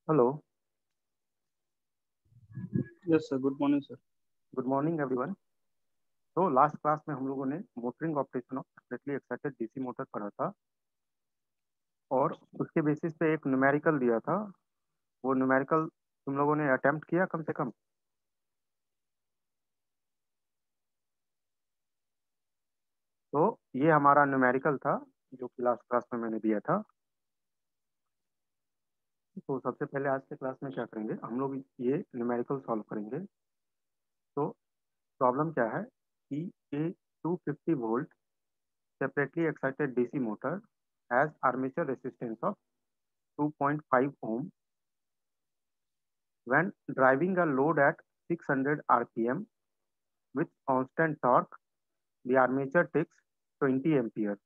Hello. Yes sir, good morning sir. Good morning everyone. तो last class में हम लोगों ने motoring operation of separately excited DC motor पढ़ा था और उसके बेसिस पे एक न्यूमेरिकल दिया था। वो न्यूमेरिकल तुम लोगों ने अटेम्प्ट किया कम से कम। तो ये हमारा न्यूमेरिकल था जो कि लास्ट क्लास में मैंने दिया था। तो सबसे पहले आज के क्लास में क्या करेंगे हम लोग, ये न्यूमेरिकल सॉल्व करेंगे। तो प्रॉब्लम क्या है कि ए 250 volt separately excited DC motor has armature resistance of 2.5 ohm when driving a load at 600 rpm with constant torque. The armature takes 20 ampere.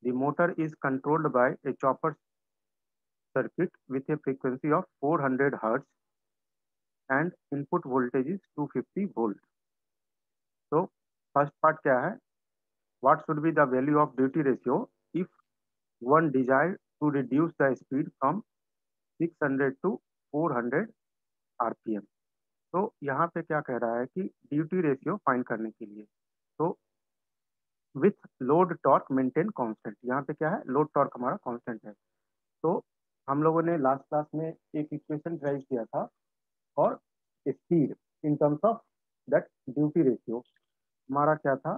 The motor is controlled by a chopper circuit with a frequency of 400 Hz and input voltage is 250 volt. So first part क्या है, what should be the value of duty ratio if one desired to reduce the speed from 600 to 400 rpm. तो यहाँ पे क्या कह रहा है कि ड्यूटी रेशियो फाइंड करने के लिए, तो with load torque maintain constant, यहाँ पे क्या है, लोड टॉर्क हमारा कांस्टेंट है। तो हम लोगों ने लास्ट क्लास में एक इक्वेशन ड्राइव किया था और speed in terms of that duty ratio हमारा क्या था।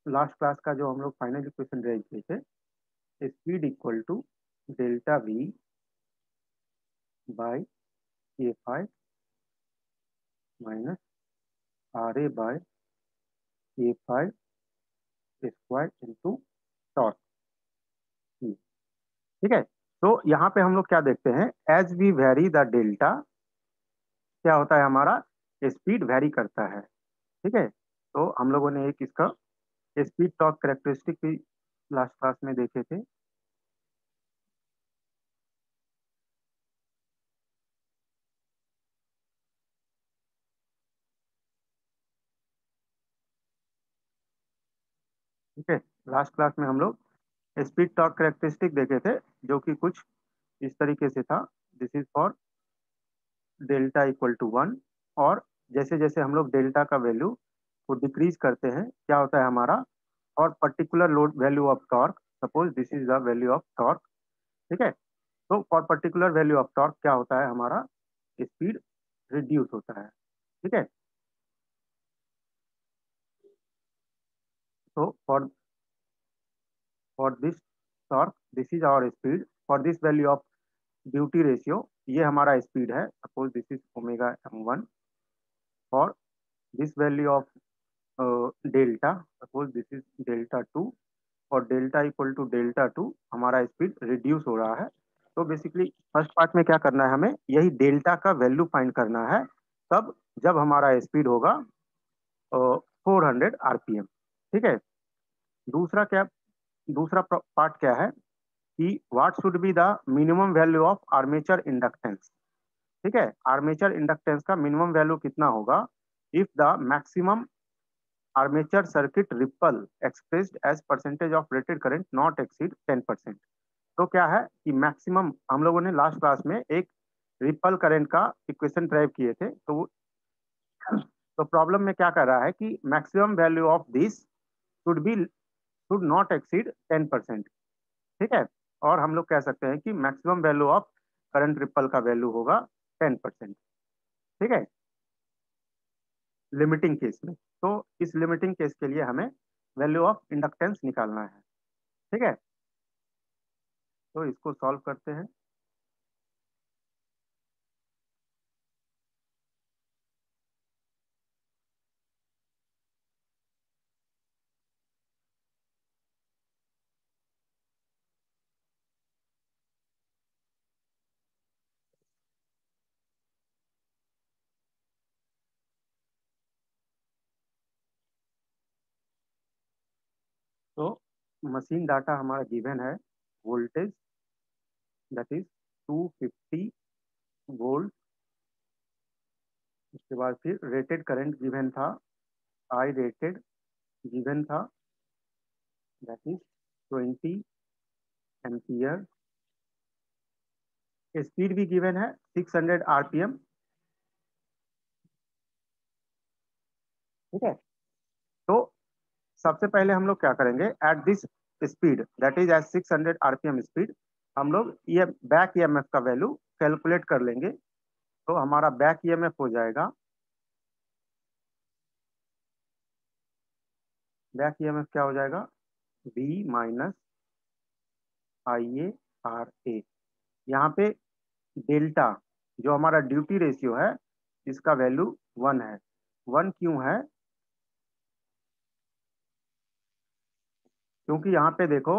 लास्ट क्लास का जो हम लोग फाइनल इक्वेशन ड्राइव किए थे, speed equal to delta V by A five minus R A by A five square into torque. ठीक है। तो यहाँ पे हम लोग क्या देखते हैं, as we vary the delta, क्या होता है हमारा, स्पीड वेरी करता है। ठीक है। तो हम लोगों ने एक इसका स्पीड टॉर्क करेक्टरिस्टिक भी लास्ट क्लास में देखे थे। ठीक है। लास्ट क्लास में हम लोग स्पीड टॉर्क करेक्टरिस्टिक देखे थे जो कि कुछ इस तरीके से था, this is for delta equal to 1। और जैसे जैसे हम लोग डेल्टा का वैल्यू को डिक्रीज करते हैं क्या होता है हमारा, और particular load value of torque, suppose this is the value of torque. ठीक है। तो for particular value of torque क्या होता है हमारा, स्पीड रिड्यूस होता है। ठीक है। तो for this torque this is our speed, for this value of duty ratio ये हमारा स्पीड है, suppose this is omega m1। For this value of delta, suppose this is delta two, और delta equal to delta two हमारा speed reduce हो रहा है। तो basically first part में क्या करना है, हमें यही डेल्टा का वैल्यू फाइंड करना है, तब जब हमारा स्पीड होगा 400 rpm। ठीक है। दूसरा क्या, दूसरा पार्ट क्या है कि what should be the minimum value of armature inductance. ठीक है। आर्मेचर इंडक्टेंस का मिनिमम वैल्यू कितना होगा if the maximum armature circuit ripple expressed as percentage of rated current not exceed 10%। तो क्या है कि मैक्सिमम, हम लोगों ने लास्ट क्लास में एक रिपल करंट का इक्वेशन ड्राइव किए थे, तो प्रॉब्लम में क्या कर रहा है कि maximum value of this should not exceed 10%। ठीक है। और हम लोग कह सकते हैं कि maximum value of current ripple का वैल्यू होगा 10%। ठीक है, लिमिटिंग केस में। तो इस लिमिटिंग केस के लिए हमें वैल्यू ऑफ इंडक्टेंस निकालना है। ठीक है। तो इसको सॉल्व करते हैं। तो मशीन डाटा हमारा गिवन है, वोल्टेज दैट इज 250 वोल्ट। उसके बाद फिर रेटेड करंट गिवन था, आई रेटेड गिवन था, दैट इज 20 एम्पियर। स्पीड भी गिवन है 600 आरपीएम, ठीक है। तो सबसे पहले हम लोग क्या करेंगे, at this speed that is at 600 RPM speed, हम लोग ये बैक ईएमएफ का वैल्यू कैलकुलेट कर लेंगे। तो हमारा बैक ईएमएफ हो जाएगा, बैक ईएमएफ क्या हो जाएगा, V माइनस IA RA। यहाँ पे डेल्टा जो हमारा ड्यूटी रेशियो है इसका वैल्यू 1 है। 1 क्यों है, क्योंकि यहाँ पे देखो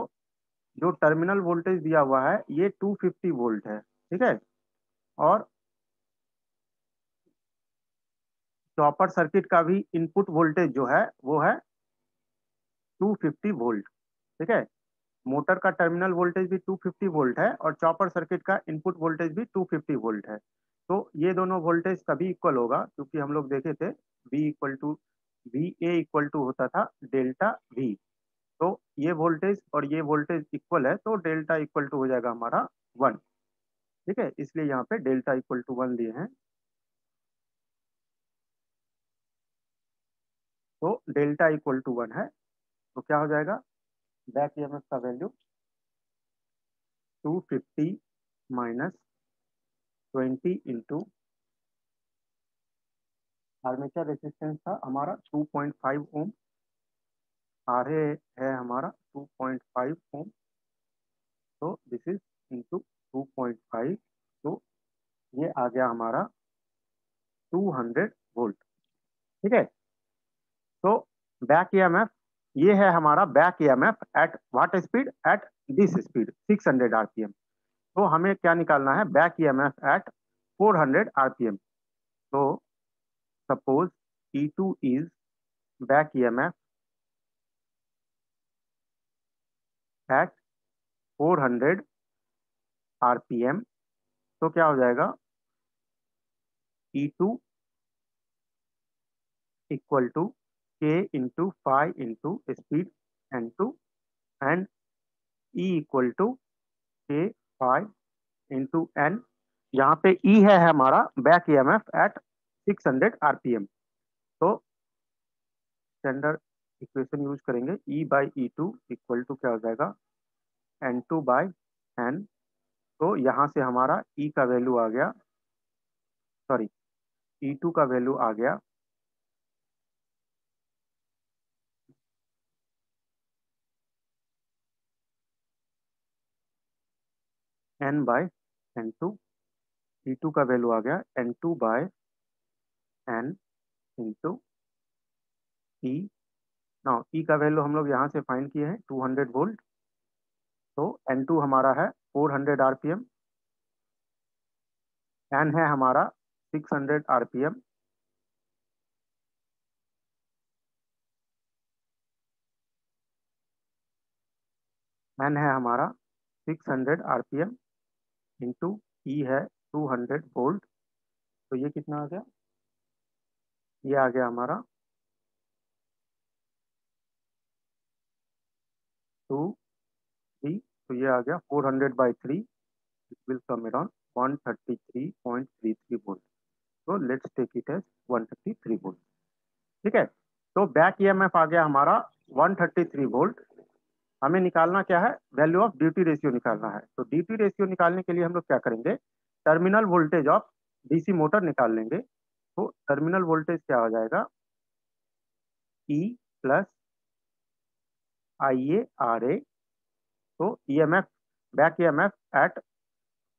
जो टर्मिनल वोल्टेज दिया हुआ है ये 250 वोल्ट है, ठीक है। और चॉपर सर्किट का भी इनपुट वोल्टेज जो है वो है 250 वोल्ट, ठीक है। मोटर का टर्मिनल वोल्टेज भी 250 वोल्ट है और चॉपर सर्किट का इनपुट वोल्टेज भी 250 वोल्ट है। तो ये दोनों वोल्टेज कभी इक्वल होगा, क्योंकि हम लोग देखे थे VA इक्वल टू होता था डेल्टा V। तो ये वोल्टेज और ये वोल्टेज इक्वल है, तो डेल्टा इक्वल टू हो जाएगा हमारा 1, ठीक है। इसलिए यहाँ पे डेल्टा इक्वल टू 1 दिए हैं। तो डेल्टा इक्वल टू 1 है, तो क्या हो जाएगा, बैक ईएमएफ का value 250 minus 20 into armature resistance था हमारा 2.5 ओम, आरए है हमारा 2.5 ओम, तो दिस इज इंटू 2.5, तो ये आ गया हमारा 200 वोल्ट, ठीक है। तो बैक ईएमएफ ये है हमारा back EMF at what speed, at this speed 600 RPM. तो हमें क्या निकालना है, बैक ईएमएफ एट 400 आरपीएम। तो suppose E2 is back EMF at 400 RPM, तो क्या हो जाएगा, E2 equal to K into 5 into speed N2 and E equal to K 5 into N। यहाँ पे E है हमारा बैक ईएमएफ एट 600 आरपीएम। तो स्टैंडर्ड इक्वेशन यूज करेंगे, E by E2 equal to क्या हो जाएगा, N2 बाई N। तो यहाँ से हमारा E का वैल्यू आ गया, सॉरी E2 का वैल्यू आ गया N बाय N2। E2 का वैल्यू आ गया N2 by N into E। Now E का वैल्यू हम लोग यहाँ से फाइंड किए हैं 200 वोल्ट। तो N2 हमारा है 400 आरपीएम, N है हमारा 600 आरपीएम, N है हमारा 600 आरपीएम इंटू E है 200 वोल्ट। तो ये कितना आ गया, ये आ गया हमारा 2 3, तो ये आ गया 400 by 3, it will come around 133.33 volt. तो let's take it as 133 volt, ठीक है। तो बैक ईएमएफ आ गया हमारा 133 वोल्ट। हमें निकालना क्या है, वैल्यू ऑफ ड्यूटी रेशियो निकालना है। तो ड्यूटी रेशियो निकालने के लिए हम लोग क्या करेंगे, terminal voltage of DC motor निकाल लेंगे। तो टर्मिनल वोल्टेज क्या हो जाएगा, E प्लस IA RA। तो EMF back EMF at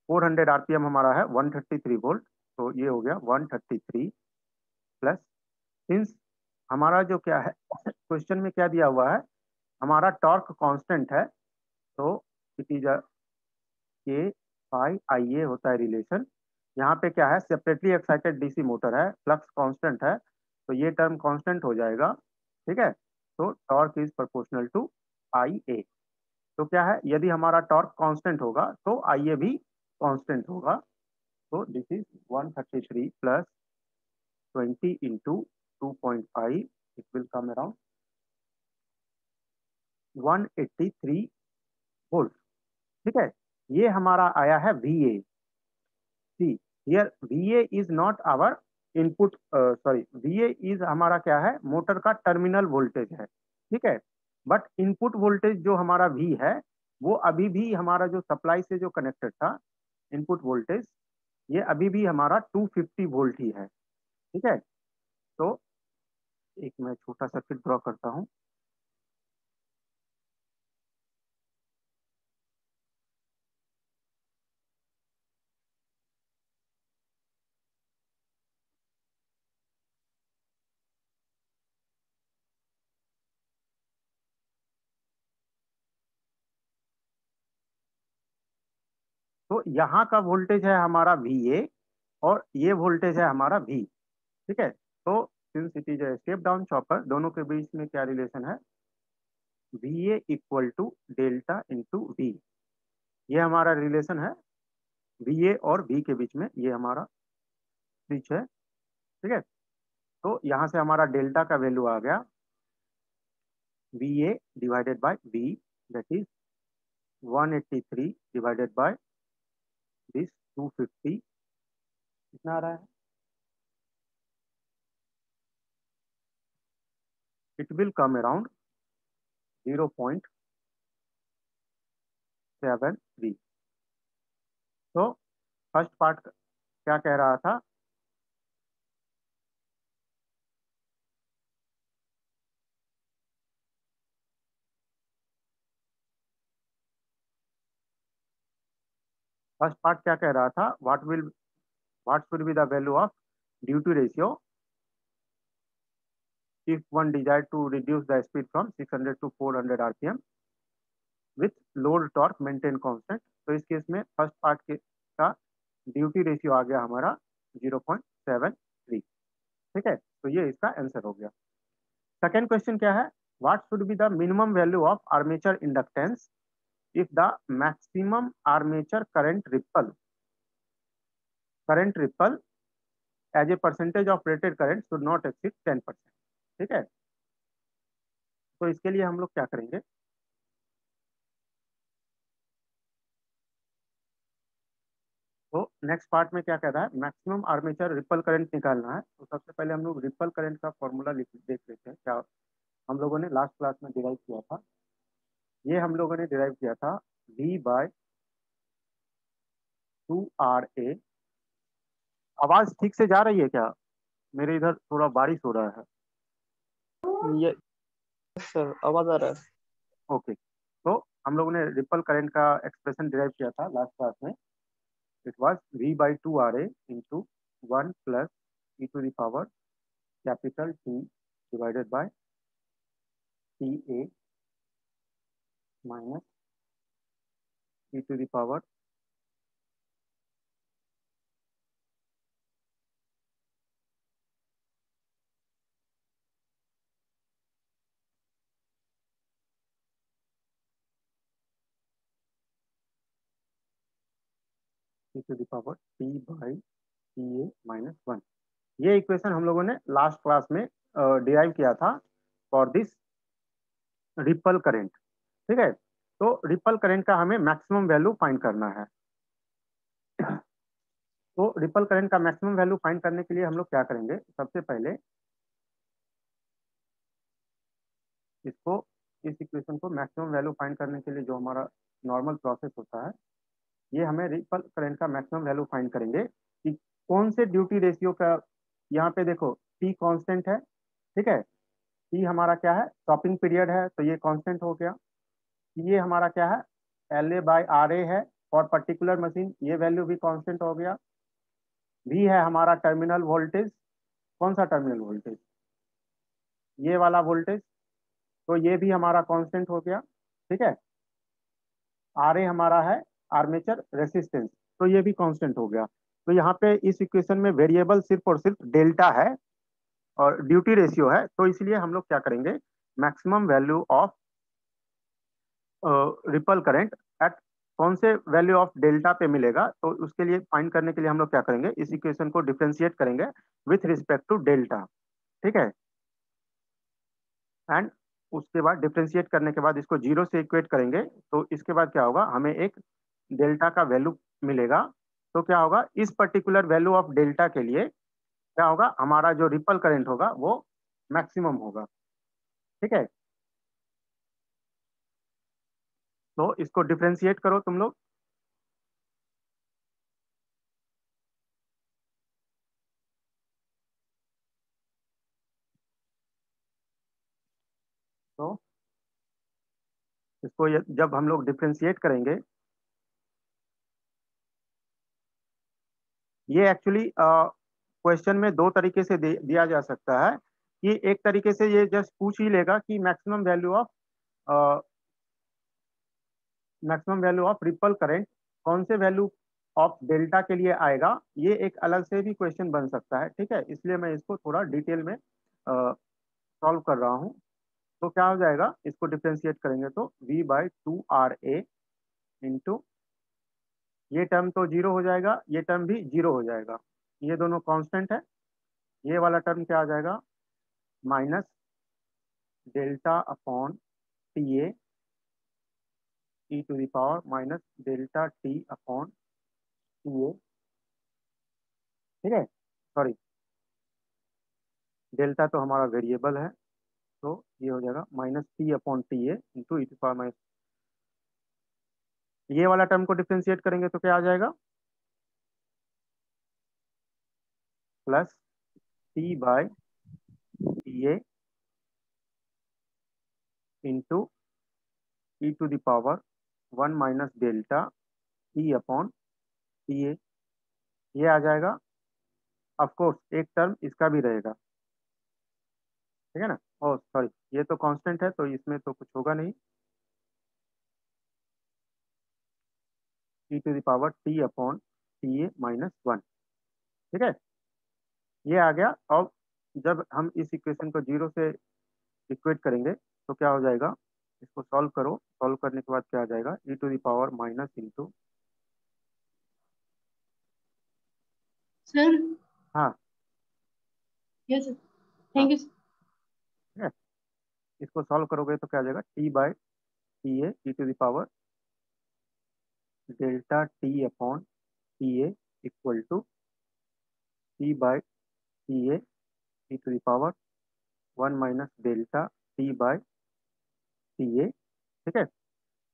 400 RPM हमारा है 133 वोल्ट। तो ये हो गया 133 प्लस, सिंस हमारा जो क्या है क्वेश्चन में क्या दिया हुआ है, हमारा टॉर्क कांस्टेंट है, तो इट इज के पाई IA होता है रिलेशन। यहाँ पे क्या है, सेपरेटली एक्साइटेड डीसी मोटर है, फ्लक्स कांस्टेंट है, तो ये टर्म कांस्टेंट हो जाएगा, ठीक है। तो torque is proportional to IA। तो क्या है, यदि हमारा टॉर्क कांस्टेंट होगा तो IA भी कांस्टेंट होगा। तो this is 133 plus 20 into 2.5, it will come around 183 volt, ठीक है। ये हमारा आया है VA। See here VA is not our input, sorry, VA is हमारा क्या है, मोटर का टर्मिनल वोल्टेज है, ठीक है। बट इनपुट वोल्टेज जो हमारा V है वो अभी भी हमारा जो सप्लाई से जो कनेक्टेड था, इनपुट वोल्टेज ये अभी भी हमारा 250 वोल्ट ही है, ठीक है। तो एक मैं छोटा सर्किट ड्रॉ करता हूँ। तो यहाँ का वोल्टेज है हमारा VA और ये वोल्टेज है हमारा V, ठीक है। तो since it is a step down chopper, दोनों के बीच में क्या रिलेशन है, VA equal to delta into V, ये हमारा रिलेशन है VA और V के बीच में, ये हमारा स्विच है, ठीक है। तो यहाँ से हमारा डेल्टा का वैल्यू आ गया VA divided by V, that is 183 divided by this 250, कितना आ रहा है, इट विल कम अराउंड 0.73। तो फर्स्ट पार्ट क्या कह रहा था, फर्स्ट पार्ट क्या कह रहा था, what should be the value of duty ratio if one desire to reduce the speed from 600 to 400 rpm with load torque maintain constant। तो इस केस में फर्स्ट पार्ट के का ड्यूटी रेशियो आ गया हमारा 0.73, ठीक है। तो ये इसका आंसर हो गया। सेकेंड क्वेश्चन क्या है, what should be the minimum value of armature inductance if the maximum armature current ripple as a percentage of rated current should not exceed 10%, ठीक है। तो इसके लिए हम लोग क्या करेंगे, तो नेक्स्ट पार्ट में क्या कह रहा है, मैक्सिमम आर्मेचर रिपल करंट निकालना है। तो सबसे पहले हम लोग रिपल करंट का फॉर्मूला देख लेते हैं, क्या हम लोगों ने लास्ट क्लास में डिराइव किया था। ये हम लोगों ने डिराइव किया था V/2RA। आवाज ठीक से जा रही है क्या, मेरे इधर थोड़ा बारिश हो रहा है। ये सर आवाज आ रहा है। ओके, तो हम लोगों ने रिपल करंट का एक्सप्रेशन डिराइव किया था लास्ट क्लास में। It was V/2RA into 1 plus e to the power capital T divided by TA minus e to the power T/TA-1। ये इक्वेशन हम लोगों ने लास्ट क्लास में डिराइव किया था फॉर दिस रिपल करेंट, ठीक है। तो रिपल करेंट का हमें मैक्सिमम वैल्यू फाइंड करना है। तो रिपल करंट का मैक्सिमम वैल्यू फाइंड करने के लिए हम लोग क्या करेंगे, सबसे पहले इसको, इस इक्वेशन को मैक्सिमम वैल्यू फाइंड करने के लिए जो हमारा नॉर्मल प्रोसेस होता है, ये हमें रिपल करंट का मैक्सिमम वैल्यू फाइंड करेंगे कि कौन से ड्यूटी रेशियो का, यहाँ पे देखो T कांस्टेंट है, ठीक है। T हमारा क्या है, स्टॉपिंग पीरियड है, तो ये कांस्टेंट हो गया। ये हमारा क्या है, LA/RA है फॉर पर्टिकुलर मशीन, ये वैल्यू भी कांस्टेंट हो गया। V है हमारा टर्मिनल वोल्टेज, कौन सा टर्मिनल वोल्टेज, ये वाला वोल्टेज, तो ये भी हमारा कांस्टेंट हो गया, ठीक है। RA हमारा है आर्मेचर रेसिस्टेंस, तो ये भी कांस्टेंट हो गया। तो यहाँ पे इस इक्वेशन में वेरिएबल सिर्फ और सिर्फ डेल्टा है और ड्यूटी रेशियो है, तो इसलिए हम लोग क्या करेंगे, maximum value of ripple current eight कौन से वैल्यू ऑफ डेल्टा पे मिलेगा, तो उसके लिए फाइंड करने के लिए हम लोग क्या करेंगे, इस इक्वेशन को डिफरेंशिएट करेंगे विथ रिस्पेक्ट टू डेल्टा, ठीक है। एंड उसके बाद डिफरेंशिएट करने के बाद इसको जीरो से इक्वेट करेंगे, तो इसके बाद क्या होगा, हमें एक डेल्टा का वैल्यू मिलेगा तो क्या होगा, इस पर्टिकुलर वैल्यू ऑफ डेल्टा के लिए क्या होगा, हमारा जो रिपल करंट होगा वो मैक्सिमम होगा। ठीक है, तो इसको डिफरेंशिएट करो तुम लोग। तो इसको जब हम लोग डिफरेंशिएट करेंगे, ये एक्चुअली क्वेश्चन में दो तरीके से दिया जा सकता है कि एक तरीके से ये जस्ट पूछ ही लेगा कि maximum value of ripple current कौन से वैल्यू ऑफ डेल्टा के लिए आएगा, ये एक अलग से भी क्वेश्चन बन सकता है। ठीक है, इसलिए मैं इसको थोड़ा डिटेल में सॉल्व कर रहा हूँ। तो क्या हो जाएगा, इसको डिफ्रेंशिएट करेंगे तो V/2RA इंटू, ये टर्म तो जीरो हो जाएगा, ये टर्म भी जीरो हो जाएगा, ये दोनों कांस्टेंट है। ये वाला टर्म क्या आ जाएगा, minus delta upon T A e to the power minus delta T upon T A. ठीक है, सॉरी, डेल्टा तो हमारा वेरिएबल है, तो ये हो जाएगा minus T upon T A into e to power minus, ये वाला टर्म को डिफ्रेंशिएट करेंगे तो क्या आ जाएगा, plus T/TA into e to the power 1 - delta T upon T A, ये आ जाएगा। ऑफ कोर्स एक टर्म इसका भी रहेगा, ठीक है ना। ओ सॉरी, ये तो कांस्टेंट है तो इसमें तो कुछ होगा नहीं, e to the power t upon T a -1। ठीक है, ये आ गया। अब जब हम इस इक्वेशन को जीरो से इक्वेट करेंगे तो क्या हो जाएगा, इसको सॉल्व करो, सॉल्व करने के बाद क्या आ जाएगा, e to the power minus into, sir. हाँ यस सर, हाँ, थैंक यू सर। ठीक है, इसको सॉल्व करोगे तो क्या आ जाएगा, T/TA e to the power delta T upon T A equal to T/TA e to the power 1 - delta T/TA। ठीक है,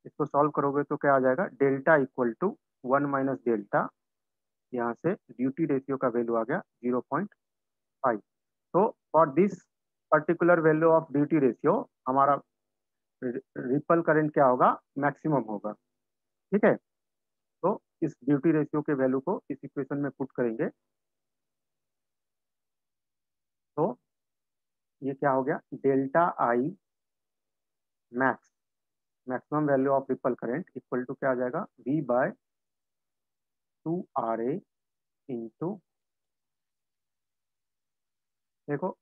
इसको सॉल्व करोगे तो क्या आ जाएगा, डेल्टा इक्वल टू 1 - डेल्टा, यहाँ से ड्यूटी रेशियो का वैल्यू आ गया 0.5। तो for this particular value of duty ratio हमारा रिपल करंट क्या होगा, मैक्सिमम होगा। ठीक है, तो इस ड्यूटी रेशियो के वैल्यू को इस इक्वेशन में पुट करेंगे तो ये क्या हो गया, delta I max, maximum value of ripple current equal to क्या आ जाएगा, V/2RA इंटू, देखो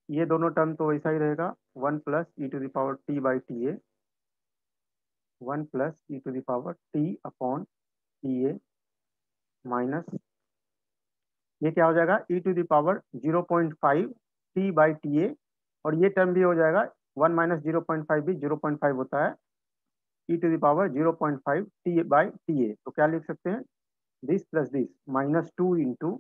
ये दोनों टर्म तो वैसा ही रहेगा, 1 + e⁻t/TA, 1 + e⁻t/T माइनस, ये क्या हो जाएगा, e⁻0.5 T/TA, और ये टर्म भी हो जाएगा 1 - 0.5 भी 0.5 होता है, e⁻0.5 T/TA। तो क्या लिख सकते हैं, this plus this -2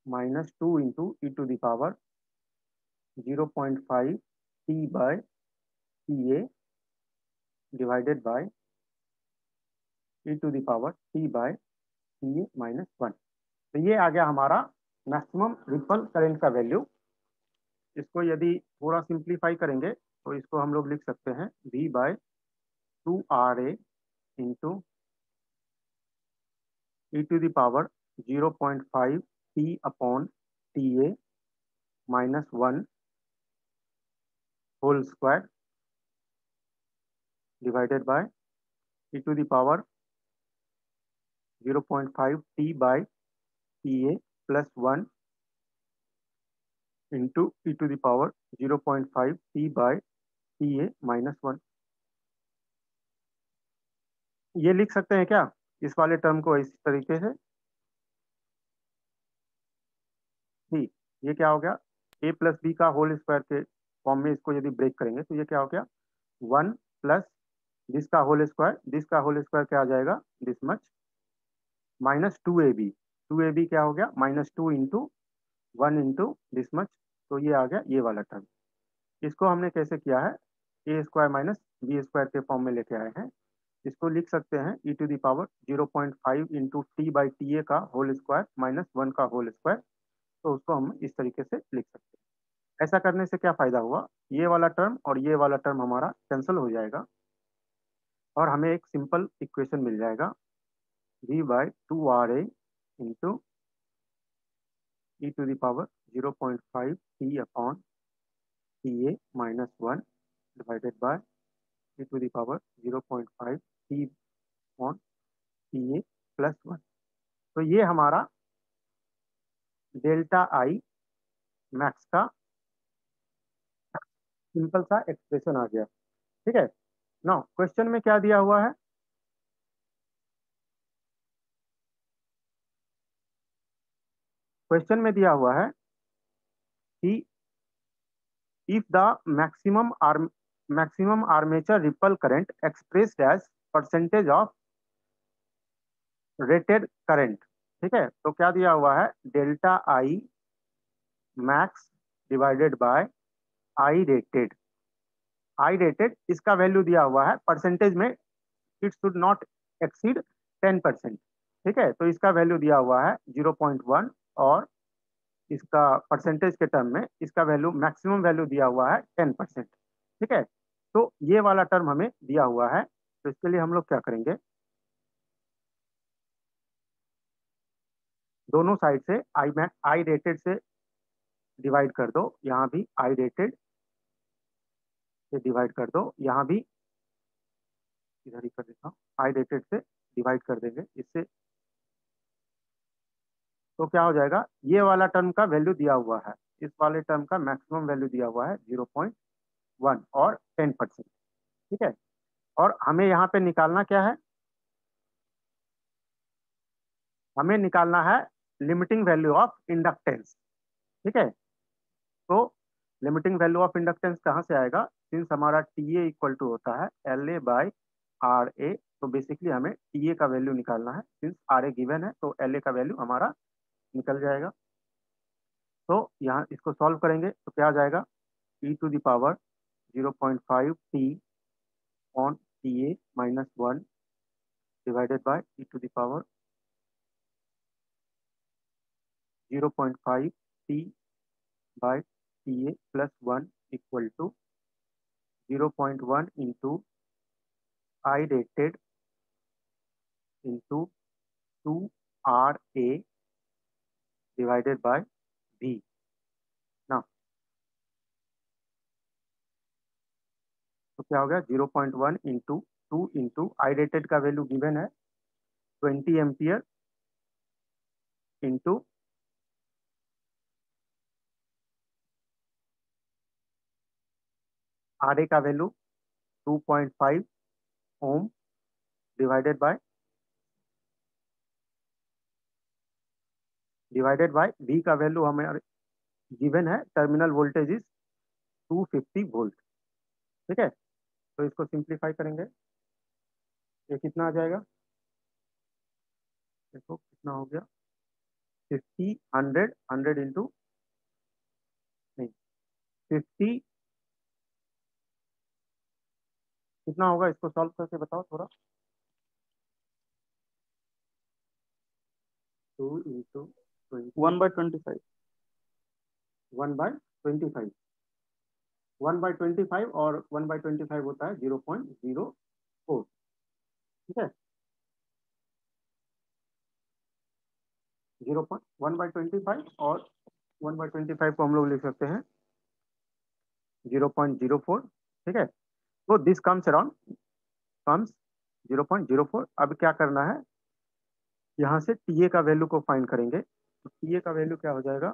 e⁻0.5 T/TA divided by e⁻t/TA -1। तो ये आ गया हमारा मैक्सिमम रिपल करंट का वैल्यू। इसको यदि थोड़ा सिंप्लीफाई करेंगे तो इसको हम लोग लिख सकते हैं V/2RA into e⁻0.5 T/TA -1 whole square divided by e⁻0.5 T/TA +1 into e⁻0.5 T/TA -1। ये लिख सकते हैं क्या, इस वाले टर्म को इस तरीके से, ठीक, ये क्या हो गया, a प्लस बी का होल स्क्वायर के फॉर्म में इसको यदि ब्रेक करेंगे तो ये क्या हो गया, 1 + दिस का होल स्क्वायर, दिस का होल स्क्वायर क्या आ जाएगा, this much minus 2ab, 2ab क्या हो गया, -2 इंटू 1 इंटू दिस मच, तो ये आ गया ये वाला टर्म। इसको हमने कैसे किया है, a square minus b square के फॉर्म में लेके आए हैं। इसको लिख सकते हैं ई to the power 0.5 into t by t a का होल स्क्वायर माइनस 1 का होल स्क्वायर, तो उसको हम इस तरीके से लिख सकते हैं। ऐसा करने से क्या फायदा हुआ, ये वाला टर्म और ये वाला टर्म हमारा कैंसिल हो जाएगा और हमें एक सिंपल इक्वेशन मिल जाएगा, v by 2RA into e to the power 0.5 T upon T A minus 1 divided by e to the power 0.5 T upon T A plus 1। तो ये हमारा डेल्टा आई मैक्स का सिंपल सा एक्सप्रेशन आ गया। ठीक है, नाउ क्वेश्चन में क्या दिया हुआ है, क्वेश्चन में दिया हुआ है कि if the maximum armature ripple current expressed as percentage of rated current। ठीक है, तो क्या दिया हुआ है, delta I max divided by I rated. I rated इसका वैल्यू दिया हुआ है परसेंटेज में, इट शुड नॉट एक्सीड 10%। ठीक है, तो इसका वैल्यू दिया हुआ है 0.1 और इसका परसेंटेज के टर्म में इसका वैल्यू मैक्सिमम वैल्यू दिया हुआ है 10%। ठीक है, तो ये वाला टर्म हमें दिया हुआ है, तो इसके लिए हम लोग क्या करेंगे, दोनों साइड से आई रेटेड से डिवाइड कर दो, यहाँ भी आई रेटेड से डिवाइड कर दो, यहाँ भी इधर ही कर देता हूँ, आई रेटेड से डिवाइड कर देंगे इससे, तो क्या हो जाएगा, ये वाला टर्म का वैल्यू दिया हुआ है, इस वाले टर्म का मैक्सिमम वैल्यू दिया हुआ है 0.1 और 10%। ठीक है, और हमें यहाँ पे निकालना क्या है, हमें निकालना है लिमिटिंग वैल्यू ऑफ इंडक्टेंस। ठीक है, तो लिमिटिंग वैल्यू ऑफ इंडक्टेंस कहाँ से आएगा, सिंस हमारा टी ए इक्वल टू होता है L A by R A, तो बेसिकली हमें टी ए का वैल्यू निकालना है, सिंस आर ए गिवन है तो एल ए का वैल्यू हमारा निकल जाएगा। तो यहाँ इसको सॉल्व करेंगे तो क्या आ जाएगा, e to the power 0.5 T on T A minus 1 divided by e to the power 0.5 t by t A plus 1 equal to 0.1 into I rated into 2RA divided by V ना, तो क्या हो गया 0.1 इंटू 2 इंटू आई रेटेड का value given है 20 ampere into RA का value 2.5 ohm divided by V का value हमें गिवन है, टर्मिनल वोल्टेज इज 250 वोल्ट। ठीक है, तो इसको सिंप्लीफाई करेंगे, ये कितना आ जाएगा, देखो कितना हो गया, 50 100 100 इंटू नहीं 50 कितना होगा, इसको सॉल्व करके बताओ थोड़ा, 2 इंटू 1/25। 1/25, 1/25 और 1/25 होता है 0.04। ठीक है, 1/25 और 1/25 को हम लोग लिख सकते हैं 0.04। ठीक है, तो दिस कम्स अराउंड कम्स 0.04। अब क्या करना है, यहाँ से टीए का वैल्यू को फाइंड करेंगे, तो टीए का वैल्यू क्या हो जाएगा,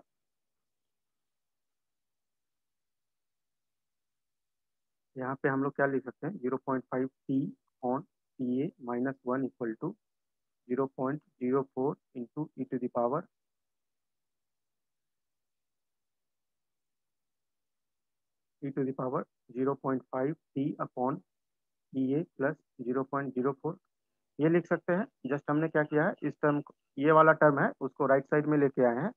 यहाँ पे हम लोग क्या लिख सकते हैं 0.5 T on T A minus 1 equal to 0.04 into e to the power 0.5 T upon T A plus 0.04। ये लिख सकते हैं। जस्ट हमने क्या किया है, इस टर्म, ये वाला टर्म है उसको राइट साइड में लेके आए हैं।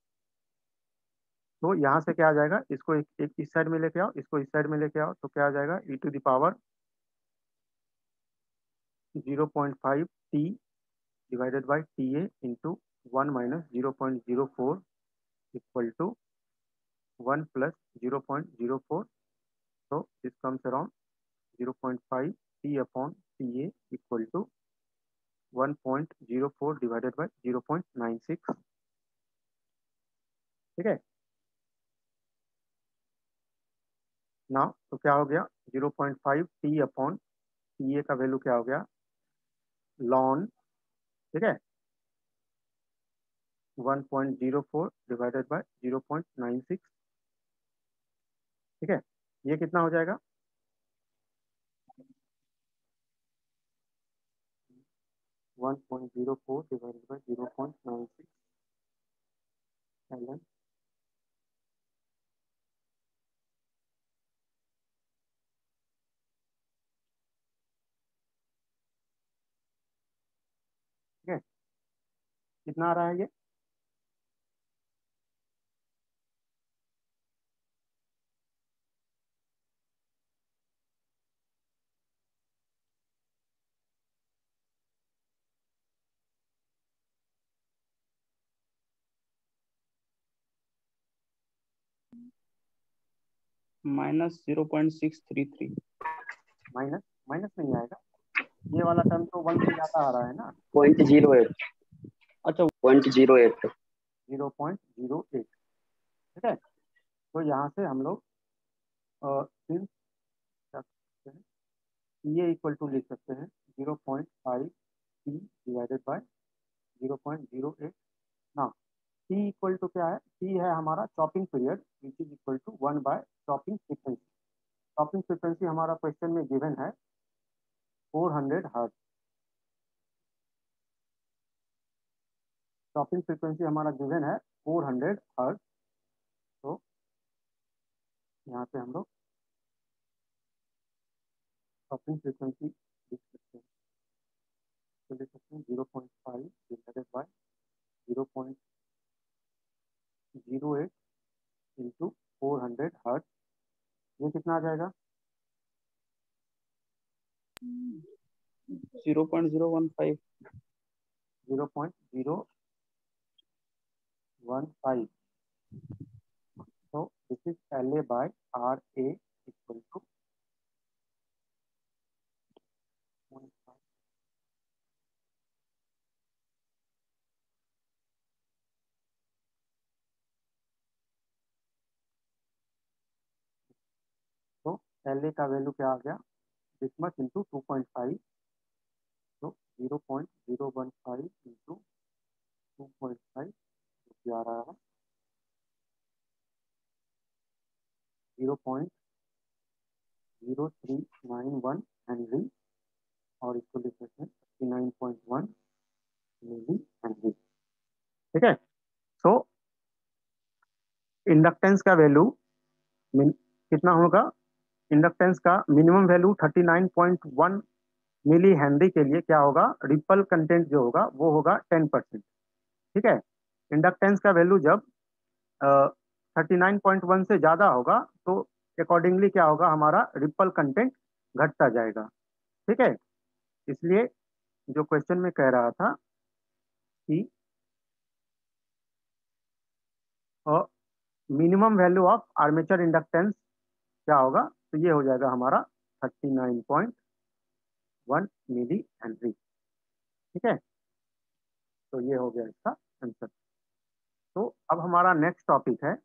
तो यहाँ से क्या आ जाएगा, इसको एक इस साइड में लेके आओ, इसको इस साइड में लेके आओ, तो क्या आ जाएगा, e⁻, 0.5 t divided by TA into 1 minus 0.04 equal to 1 plus 0.04। तो this comes around 0.5 t upon TA equal to 1.04 divided by 0.96। ठीक है ना। तो क्या हो गया, 0.5 t अपॉन TA का वैल्यू क्या हो गया, लॉन, ठीक है, 1.04 डिवाइडेड बाय 0.96। ठीक है, ये कितना हो जाएगा, 1.04 डिवाइडेड बाय 0.96 ln। ठीक है, कितना आ रहा है ये, -0.633। माइनस, माइनस नहीं आएगा, ये वाला टर्म तो 1 से ज्यादा आ रहा है ना। 0.08। अच्छा 0.08। 0.08। ठीक है, तो यहाँ से हम लोग फिर क्या कर सकते हैं, ये इक्वल टू लिख सकते हैं 0.5 t डिवाइडेड बाय 0.08 ना। टी इक्वल टू क्या है, टी है हमारा chopping period which is equal to 1 by chopping frequency. Chopping frequency हमारा क्वेश्चन में गिवन है 400 हर्ट्ज। चॉपिंग फ्रीक्वेंसी हमारा गिवन है 400 हर्ट्ज। तो यहाँ पे हम लोग चॉपिंग फ्रीक्वेंसी लिख सकते हैं, तो लिख सकते हैं 0.5 डिवाइडेड बाय 0.08 इंटू 400 हर्ट्ज। ये कितना आ जाएगा, 0.015। 0.015। तो this is LA by RA equal to 0.5। तो LA का वैल्यू क्या आ गया, दिस मच इंटू 2.5। तो 0.015 इंटू 2.5 आ रहा है 0.0391 हेनरी, और इसको लिख सकते हैं 39.1 मिली हेनरी। ठीक है, सो इंडक्टेंस का वैल्यू कितना होगा, इंडक्टेंस का मिनिमम वैल्यू 39.1 मिली हेनरी के लिए क्या होगा, रिपल कंटेंट जो होगा वो होगा 10%। ठीक है, इंडक्टेंस का वैल्यू जब 39.1 से ज्यादा होगा तो अकॉर्डिंगली क्या होगा, हमारा रिपल कंटेंट घटता जाएगा। ठीक है, इसलिए जो क्वेश्चन में कह रहा था कि minimum value of armature inductance क्या होगा, तो ये हो जाएगा हमारा 39.1 मिली हेनरी। ठीक है, तो ये हो गया इसका आंसर। तो अब हमारा नेक्स्ट टॉपिक है,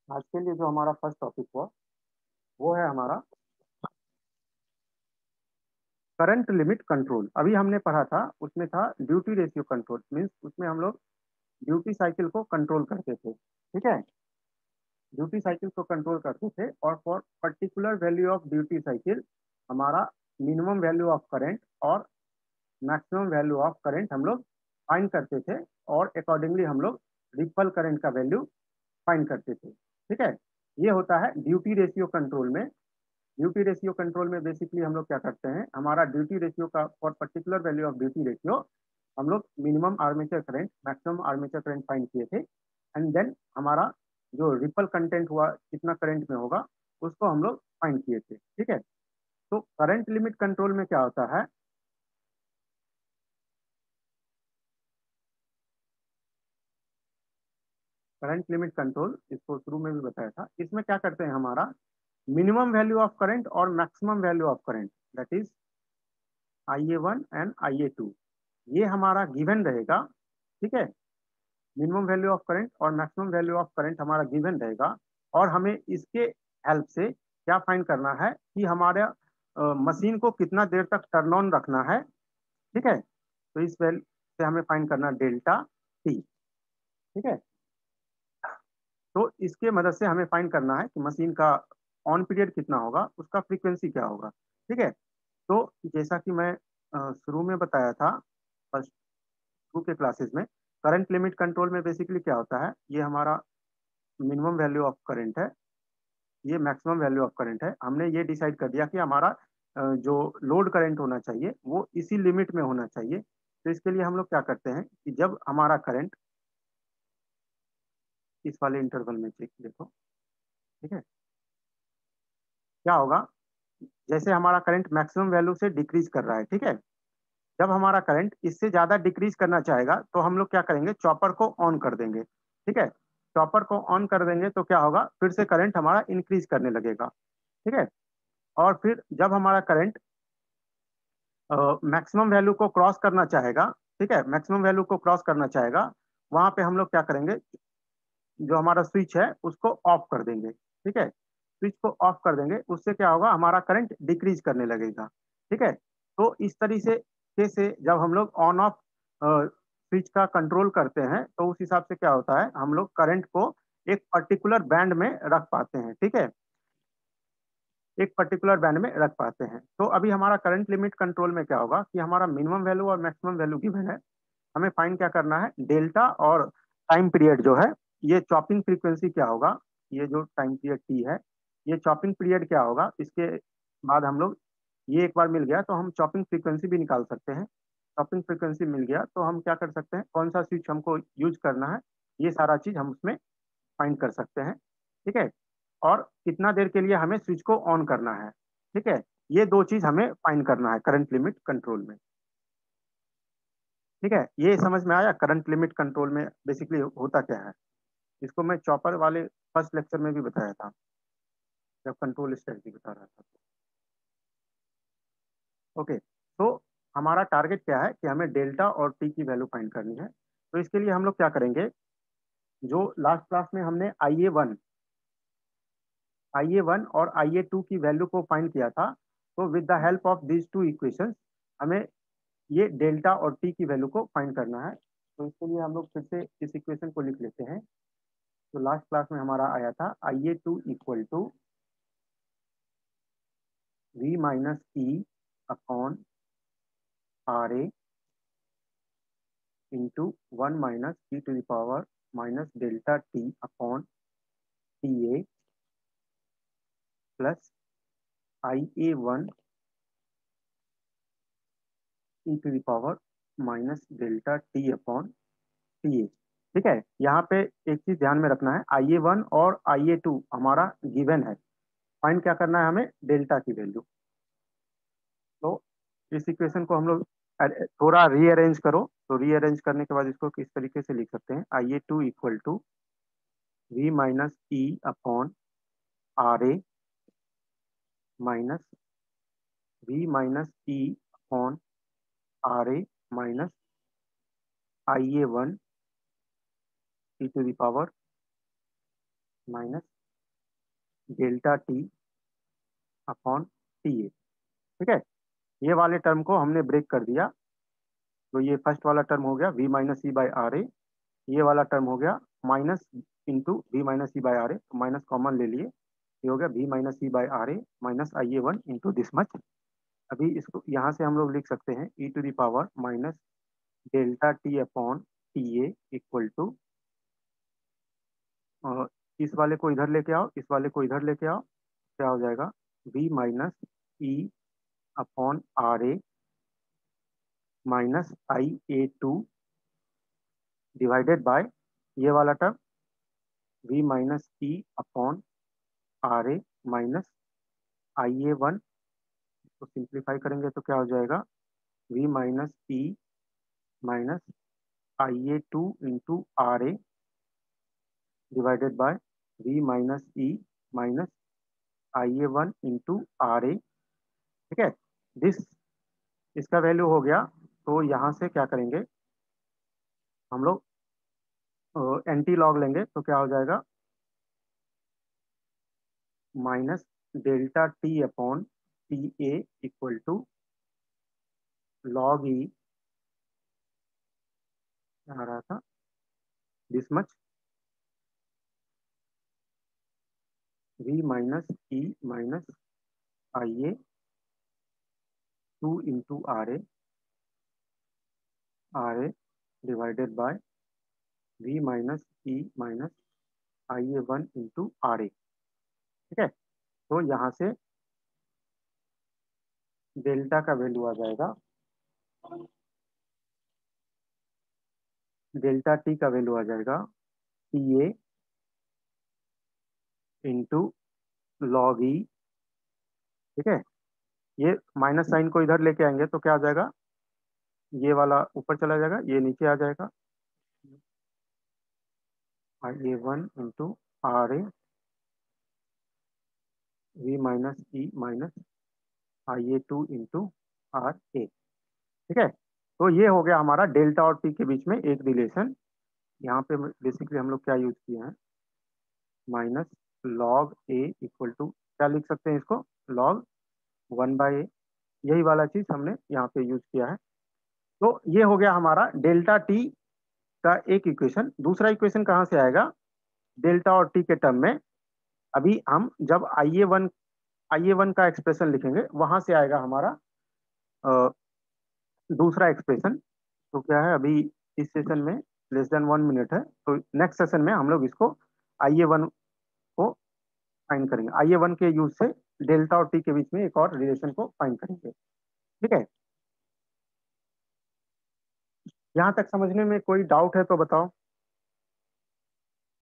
आज के लिए जो हमारा फर्स्ट टॉपिक हुआ वो है हमारा करंट लिमिट कंट्रोल। अभी हमने पढ़ा था, उसमें था ड्यूटी रेशियो कंट्रोल, मीन्स उसमें हम लोग ड्यूटी साइकिल को कंट्रोल करते थे। ठीक है, ड्यूटी साइकिल को कंट्रोल करते थे, और for particular value of duty cycle हमारा मिनिमम वैल्यू ऑफ करंट और मैक्सिमम वैल्यू ऑफ करंट हम लोग फाइंड करते थे, और अकॉर्डिंगली हम लोग रिपल करंट का वैल्यू फाइंड करते थे। ठीक है, ये होता है ड्यूटी रेशियो कंट्रोल में। ड्यूटी रेशियो कंट्रोल में बेसिकली हम लोग क्या करते हैं, हमारा ड्यूटी रेशियो का for particular value of duty ratio हम लोग minimum armature current maximum armature current find किए थे, एंड देन हमारा जो रिपल कंटेंट हुआ कितना करंट में होगा उसको हम लोग फाइंड किए थे। ठीक है, तो करंट लिमिट कंट्रोल में क्या होता है, करंट लिमिट कंट्रोल, इसको शुरू में भी बताया था, इसमें क्या करते हैं, हमारा मिनिमम वैल्यू ऑफ करंट और maximum value of current that is IA1 and IA2 ये हमारा गिवन रहेगा। ठीक है, मिनिमम वैल्यू ऑफ करंट और मैक्सिमम वैल्यू ऑफ करंट हमारा गिवन रहेगा, और हमें इसके हेल्प से क्या फाइंड करना है कि हमारे मशीन को कितना देर तक टर्न ऑन रखना है। ठीक है, तो इस वैल्यू से हमें फाइंड करना डेल्टा टी। ठीक है, तो इसके मदद से हमें फाइंड करना है कि मशीन का ऑन पीरियड कितना होगा, उसका फ्रीक्वेंसी क्या होगा। ठीक है, तो जैसा कि मैं शुरू में बताया था फर्स्ट टू के क्लासेस में, करंट लिमिट कंट्रोल में बेसिकली क्या होता है, ये हमारा मिनिमम वैल्यू ऑफ करंट है, ये मैक्सिमम वैल्यू ऑफ करंट है। हमने ये डिसाइड कर दिया कि हमारा जो लोड करंट होना चाहिए वो इसी लिमिट में होना चाहिए। तो इसके लिए हम लोग क्या करते हैं कि जब हमारा करंट इस वाले इंटरवल में चेक देखो, ठीक है, क्या होगा, जैसे हमारा करंट मैक्सिमम वैल्यू से डिक्रीज कर रहा है। ठीक है, जब हमारा करंट इससे ज्यादा डिक्रीज करना चाहेगा तो हम लोग क्या करेंगे, चॉपर को ऑन कर देंगे। ठीक है, चॉपर को ऑन कर देंगे तो क्या होगा, फिर से करंट हमारा इंक्रीज करने लगेगा। ठीक है, और फिर जब हमारा करंट मैक्सिमम वैल्यू को क्रॉस करना चाहेगा, ठीक है, मैक्सिमम वैल्यू को क्रॉस करना चाहेगा, वहां पे हम लोग क्या करेंगे, जो हमारा स्विच है उसको ऑफ कर देंगे। ठीक है, स्विच को ऑफ कर देंगे, उससे क्या होगा, हमारा करंट डिक्रीज करने लगेगा। ठीक है, तो इस तरीके से जब हम लोग ऑन ऑफ स्विच का कंट्रोल करते हैं तो उस हिसाब से क्या होता है, हम लोग करंट को एक पर्टिकुलर बैंड में रख पाते हैं। ठीक है, एक पर्टिकुलर बैंड में रख पाते हैं। तो अभी हमारा करंट लिमिट कंट्रोल में क्या होगा कि हमारा मिनिमम वैल्यू और मैक्सिमम वैल्यू गिवन है, हमें फाइंड क्या करना है, डेल्टा और टाइम पीरियड जो है, ये चॉपिंग फ्रीक्वेंसी क्या होगा, ये जो टाइम पीरियड टी है, ये चॉपिंग पीरियड क्या होगा। इसके बाद हम लोग, ये एक बार मिल गया तो हम चॉपिंग फ्रीक्वेंसी भी निकाल सकते हैं। चॉपिंग फ्रीक्वेंसी मिल गया तो हम क्या कर सकते हैं, कौन सा स्विच हमको यूज करना है, ये सारा चीज हम उसमें फाइंड कर सकते हैं। ठीक है, और कितना देर के लिए हमें स्विच को ऑन करना है। ठीक है, ये दो चीज हमें फाइंड करना है करंट लिमिट कंट्रोल में। ठीक है, ये समझ में आया करंट लिमिट कंट्रोल में बेसिकली होता क्या है। इसको मैं चॉपर वाले फर्स्ट लेक्चर में भी बताया था जब कंट्रोल स्ट्रेटजी बता रहा था। ओके, तो हमारा टारगेट क्या है कि हमें डेल्टा और टी की वैल्यू फाइंड करनी है। तो इसके लिए हम लोग क्या करेंगे, जो लास्ट क्लास में हमने IA1 और IA2 की वैल्यू को फाइंड किया था, तो with the help of these two equations हमें ये डेल्टा और टी की वैल्यू को फाइंड करना है। तो इसके लिए हम लोग फिर से इस इक्वेशन को लिख लेते हैं। तो लास्ट क्लास में हमारा आया था IA2 equal to V minus E upon RA into 1 minus e to the power minus delta T upon TA plus IA1 e to the power minus delta T upon TA। ठीक है, यहाँ पे एक चीज ध्यान में रखना है, IA1 और IA2 हमारा गिवन है, फाइंड क्या करना है हमें, डेल्टा की वैल्यू। तो इस इक्वेशन को हम लोग थोड़ा रीअरेंज करो, तो रीअरेंज करने के बाद इसको किस तरीके से लिख सकते हैं, IA2 equal to V minus E upon RA minus V minus E upon RA minus IA1 e to the power minus delta T upon TA। ठीक है, ये वाले टर्म को हमने ब्रेक कर दिया, तो ये फर्स्ट वाला टर्म हो गया V minus E by RA, ये वाला टर्म हो गया minus into V minus E by RA, minus common ले लिए, ये हो गया V minus E by RA minus IA1 into this much. अभी इसको यहाँ से हम लोग लिख सकते हैं ई to the power minus delta T upon TA equal to इस वाले को इधर लेके आओ, इस वाले को इधर लेके आओ, क्या हो जाएगा v minus E upon R A minus IA2 divided by ये वाला term v minus E upon R A minus IA1, तो सिंप्लीफाई करेंगे तो क्या हो जाएगा v minus E minus IA2 into R A divided by v minus E minus IA1 into R A. ठीक है, दिस इसका वैल्यू हो गया, तो यहाँ से क्या करेंगे हम लोग एंटी लॉग लेंगे, तो क्या हो जाएगा minus delta T upon T A equal to log E आ रहा था this much v minus E minus IA2 into R A divided by v minus E minus IA1 into R A. ठीक है, तो यहाँ से डेल्टा का value आ जाएगा, डेल्टा टी का वैल्यू आ जाएगा टी ए इंटू लॉग ई। ठीक है, ये माइनस साइन को इधर लेके आएंगे तो क्या आ जाएगा, ये वाला ऊपर चला जाएगा, ये नीचे आ जाएगा IA1 into R A v minus E minus IA2 into R A. ठीक है, तो ये हो गया हमारा डेल्टा और टी के बीच में एक रिलेशन। यहाँ पे बेसिकली हम लोग क्या यूज किए हैं, minus log A equal to क्या लिख सकते हैं इसको, लॉग 1/a, यही वाला चीज हमने यहाँ पे यूज किया है। तो ये हो गया हमारा डेल्टा टी का एक इक्वेशन। दूसरा इक्वेशन कहाँ से आएगा, डेल्टा और टी के टर्म में अभी हम जब IA1 का एक्सप्रेशन लिखेंगे वहां से आएगा हमारा दूसरा एक्सप्रेशन। तो क्या है, अभी इस सेशन में लेस देन 1 मिनट है, तो नेक्स्ट सेशन में हम लोग इसको IA1 को फाइंड करेंगे, IA1 के यूज से डेल्टा और टी के बीच में एक और रिलेशन को फाइंड करेंगे। ठीक है, यहाँ तक समझने में कोई डाउट है तो बताओ।